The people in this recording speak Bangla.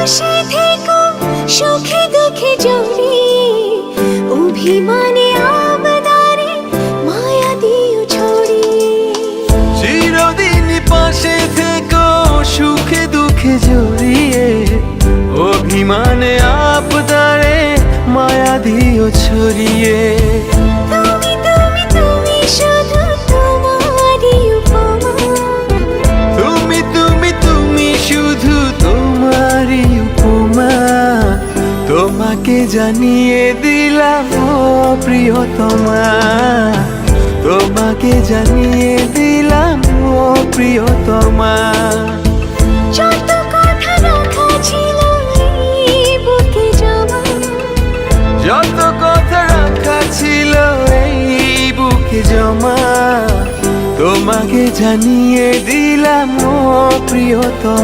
পাশে থেকো সুখে দুঃখে জড়িয়ে, অভিমানে আবদারে মায়া দিও ছড়িয়ে। চিরদিন পাশে থেকো সুখে দুঃখে জড়িয়ে, অভিমানে আবদারে মায়া দিও ছড়িয়ে। তুমি তুমি তুমি শুধু তোমারই উপমা, তুমি তুমি তুমি শুধু তোমারই উপমা। তোমাকে জানিয়ে দিলাম ও প্রিয়তমা, তোমাকে জানিয়ে দিলাম ও প্রিয়তমা। যত কথা রাখা ছিল এই বুকে জমা, যত কথা রাখা ছিল এই বুকে জমা, তোমাকে জানিয়ে দিলাম ও প্রিয়তমা।